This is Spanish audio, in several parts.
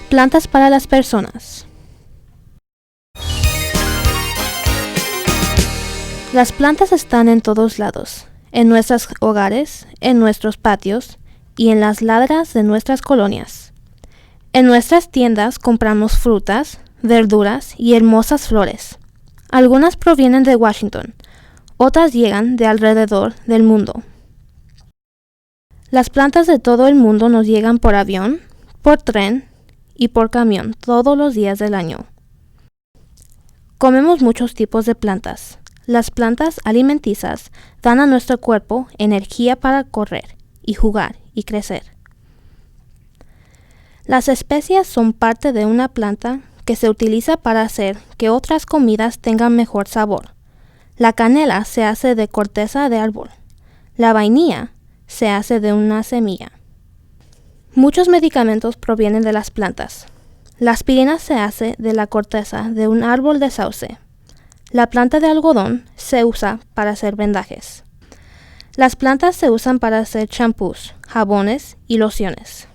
Plantas para las personas. Las plantas están en todos lados, en nuestros hogares, en nuestros patios y en las laderas de nuestras colonias. En nuestras tiendas compramos frutas, verduras y hermosas flores. Algunas provienen de Washington, otras llegan de alrededor del mundo. Las plantas de todo el mundo nos llegan por avión, por tren y por camión todos los días del año. Comemos muchos tipos de plantas. Las plantas alimenticias dan a nuestro cuerpo energía para correr y jugar y crecer. Las especias son parte de una planta que se utiliza para hacer que otras comidas tengan mejor sabor. La canela se hace de corteza de árbol. La vainilla se hace de una semilla. Muchos medicamentos provienen de las plantas. La aspirina se hace de la corteza de un árbol de sauce. La planta de algodón se usa para hacer vendajes. Las plantas se usan para hacer champús, jabones y lociones.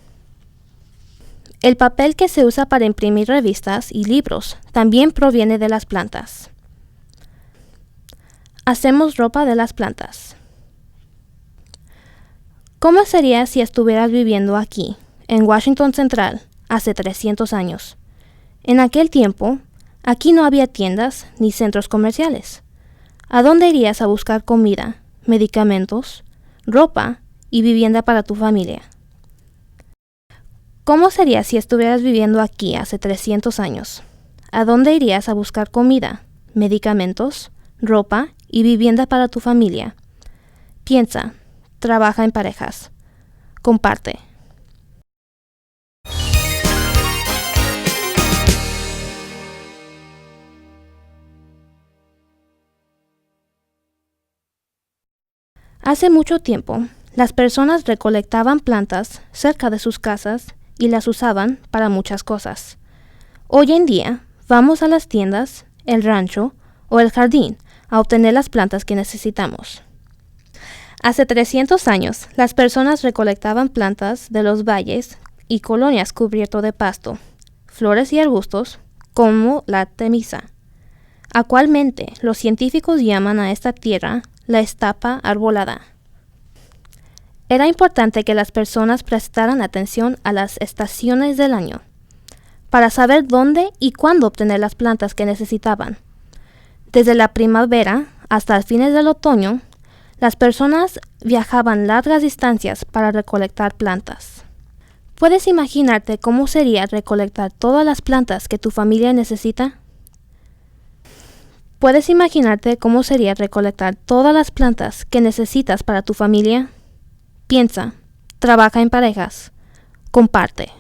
El papel que se usa para imprimir revistas y libros también proviene de las plantas. Hacemos ropa de las plantas. ¿Cómo sería si estuvieras viviendo aquí, en Washington Central, hace 300 años? En aquel tiempo, aquí no había tiendas ni centros comerciales. ¿A dónde irías a buscar comida, medicamentos, ropa y vivienda para tu familia? ¿Cómo sería si estuvieras viviendo aquí hace 300 años? ¿A dónde irías a buscar comida, medicamentos, ropa y vivienda para tu familia? Piensa. Trabaja en parejas. Comparte. Hace mucho tiempo, las personas recolectaban plantas cerca de sus casas y las usaban para muchas cosas. Hoy en día, vamos a las tiendas, el rancho o el jardín a obtener las plantas que necesitamos. Hace 300 años, las personas recolectaban plantas de los valles y colonias cubiertas de pasto, flores y arbustos, como la Artemisa. Actualmente, los científicos llaman a esta tierra la estepa arbolada. Era importante que las personas prestaran atención a las estaciones del año, para saber dónde y cuándo obtener las plantas que necesitaban. Desde la primavera hasta fines del otoño, las personas viajaban largas distancias para recolectar plantas. ¿Puedes imaginarte cómo sería recolectar todas las plantas que tu familia necesita? ¿Puedes imaginarte cómo sería recolectar todas las plantas que necesitas para tu familia? Piensa, trabaja en parejas, comparte.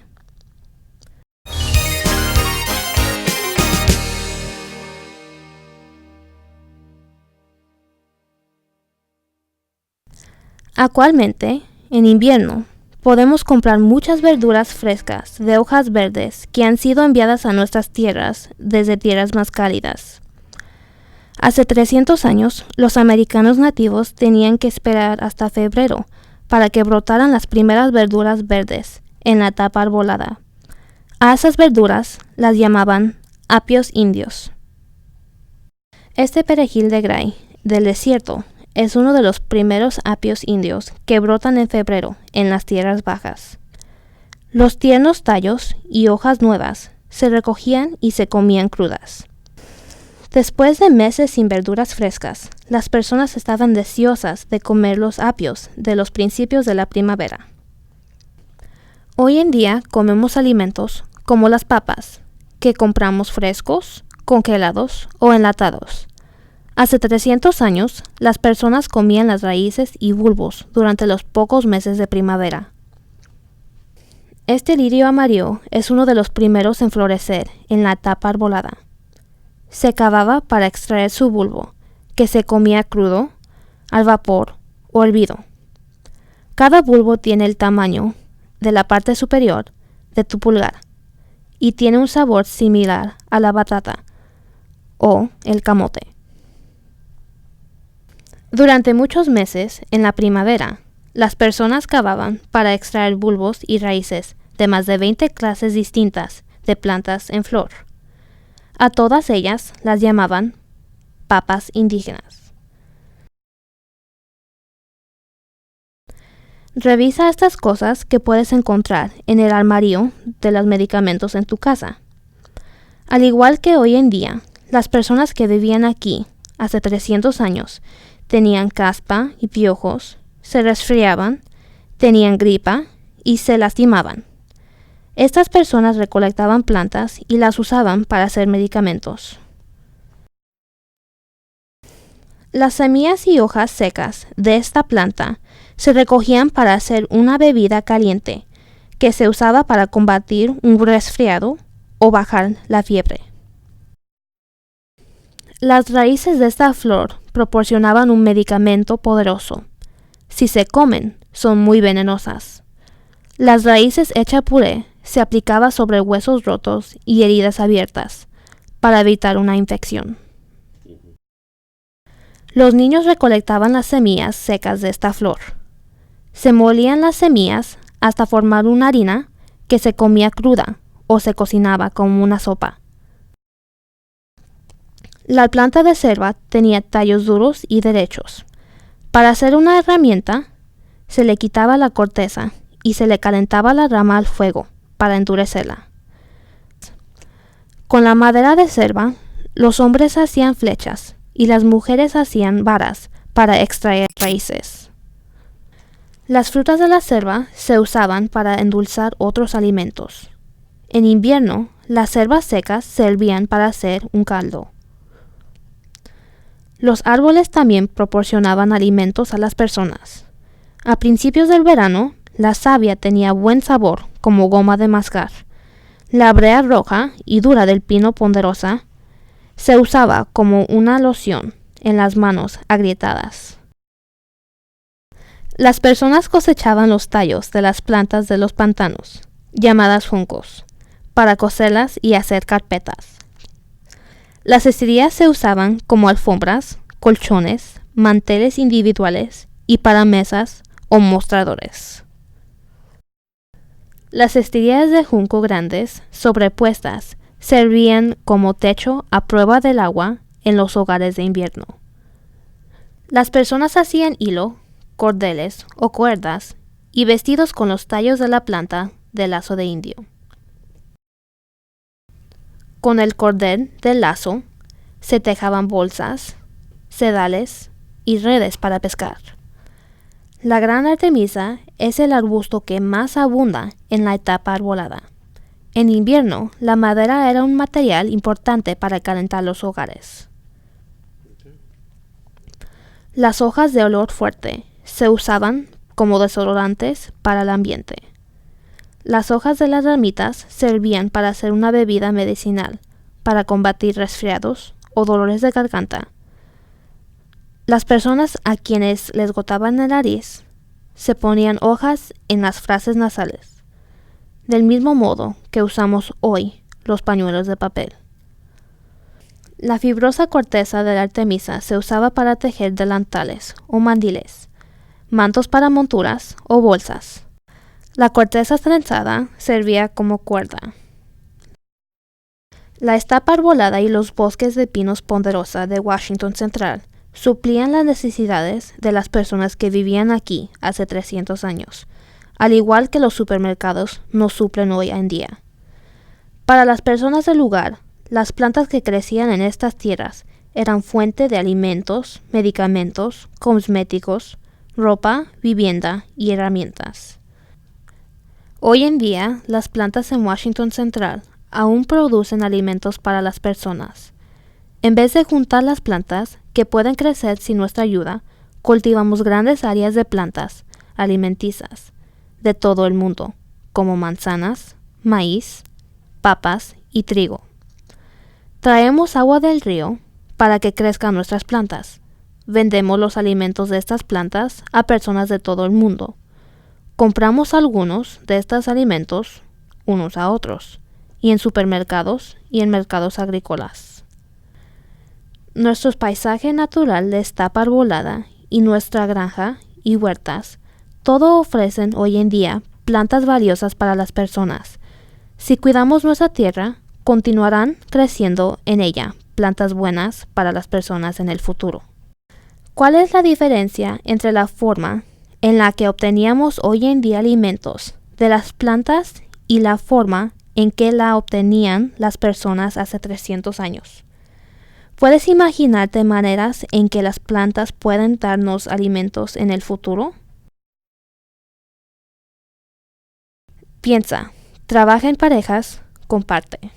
Actualmente, en invierno, podemos comprar muchas verduras frescas de hojas verdes que han sido enviadas a nuestras tierras desde tierras más cálidas. Hace 300 años, los americanos nativos tenían que esperar hasta febrero para que brotaran las primeras verduras verdes en la etapa arbolada. A esas verduras las llamaban apios indios. Este perejil de Gray del desierto es uno de los primeros apios indios que brotan en febrero en las tierras bajas. Los tiernos tallos y hojas nuevas se recogían y se comían crudas. Después de meses sin verduras frescas, las personas estaban deseosas de comer los apios de los principios de la primavera. Hoy en día comemos alimentos como las papas, que compramos frescos, congelados o enlatados. Hace 300 años, las personas comían las raíces y bulbos durante los pocos meses de primavera. Este lirio amarillo es uno de los primeros en florecer en la etapa arbolada. Se cavaba para extraer su bulbo, que se comía crudo, al vapor o hervido. Cada bulbo tiene el tamaño de la parte superior de tu pulgar y tiene un sabor similar a la batata o el camote. Durante muchos meses, en la primavera, las personas cavaban para extraer bulbos y raíces de más de 20 clases distintas de plantas en flor. A todas ellas las llamaban papas indígenas. Revisa estas cosas que puedes encontrar en el armario de los medicamentos en tu casa. Al igual que hoy en día, las personas que vivían aquí hace 300 años tenían caspa y piojos, se resfriaban, tenían gripa y se lastimaban. Estas personas recolectaban plantas y las usaban para hacer medicamentos. Las semillas y hojas secas de esta planta se recogían para hacer una bebida caliente que se usaba para combatir un resfriado o bajar la fiebre. Las raíces de esta flor proporcionaban un medicamento poderoso. Si se comen, son muy venenosas. Las raíces hechas puré se aplicaba sobre huesos rotos y heridas abiertas para evitar una infección. Los niños recolectaban las semillas secas de esta flor. Se molían las semillas hasta formar una harina que se comía cruda o se cocinaba como una sopa. La planta de selva tenía tallos duros y derechos. Para hacer una herramienta, se le quitaba la corteza y se le calentaba la rama al fuego para endurecerla. Con la madera de selva, los hombres hacían flechas y las mujeres hacían varas para extraer raíces. Las frutas de la selva se usaban para endulzar otros alimentos. En invierno, las selvas secas servían para hacer un caldo. Los árboles también proporcionaban alimentos a las personas. A principios del verano, la savia tenía buen sabor como goma de mascar. La brea roja y dura del pino ponderosa se usaba como una loción en las manos agrietadas. Las personas cosechaban los tallos de las plantas de los pantanos, llamadas juncos, para coserlas y hacer carpetas. Las estrías se usaban como alfombras, colchones, manteles individuales y para mesas o mostradores. Las estrías de junco grandes, sobrepuestas, servían como techo a prueba del agua en los hogares de invierno. Las personas hacían hilo, cordeles o cuerdas y vestidos con los tallos de la planta del lazo de indio. Con el cordel del lazo se tejaban bolsas, sedales y redes para pescar. La gran artemisa es el arbusto que más abunda en la etapa arbolada. En invierno, la madera era un material importante para calentar los hogares. Las hojas de olor fuerte se usaban como desodorantes para el ambiente. Las hojas de las ramitas servían para hacer una bebida medicinal para combatir resfriados o dolores de garganta. Las personas a quienes les gotaban la nariz se ponían hojas en las frases nasales, del mismo modo que usamos hoy los pañuelos de papel. La fibrosa corteza de la artemisa se usaba para tejer delantales o mandiles, mantos para monturas o bolsas. La corteza trenzada servía como cuerda. La estapa arbolada y los bosques de pinos ponderosa de Washington Central suplían las necesidades de las personas que vivían aquí hace 300 años, al igual que los supermercados nos suplen hoy en día. Para las personas del lugar, las plantas que crecían en estas tierras eran fuente de alimentos, medicamentos, cosméticos, ropa, vivienda y herramientas. Hoy en día, las plantas en Washington Central aún producen alimentos para las personas. En vez de juntar las plantas que pueden crecer sin nuestra ayuda, cultivamos grandes áreas de plantas alimenticias de todo el mundo, como manzanas, maíz, papas y trigo. Traemos agua del río para que crezcan nuestras plantas. Vendemos los alimentos de estas plantas a personas de todo el mundo. Compramos algunos de estos alimentos unos a otros, y en supermercados y en mercados agrícolas. Nuestro paisaje natural de estapa arbolada y nuestra granja y huertas, todo ofrecen hoy en día plantas valiosas para las personas. Si cuidamos nuestra tierra, continuarán creciendo en ella plantas buenas para las personas en el futuro. ¿Cuál es la diferencia entre la forma en la que obteníamos hoy en día alimentos de las plantas y la forma en que la obtenían las personas hace 300 años? ¿Puedes imaginarte maneras en que las plantas pueden darnos alimentos en el futuro? Piensa, trabaja en parejas, comparte.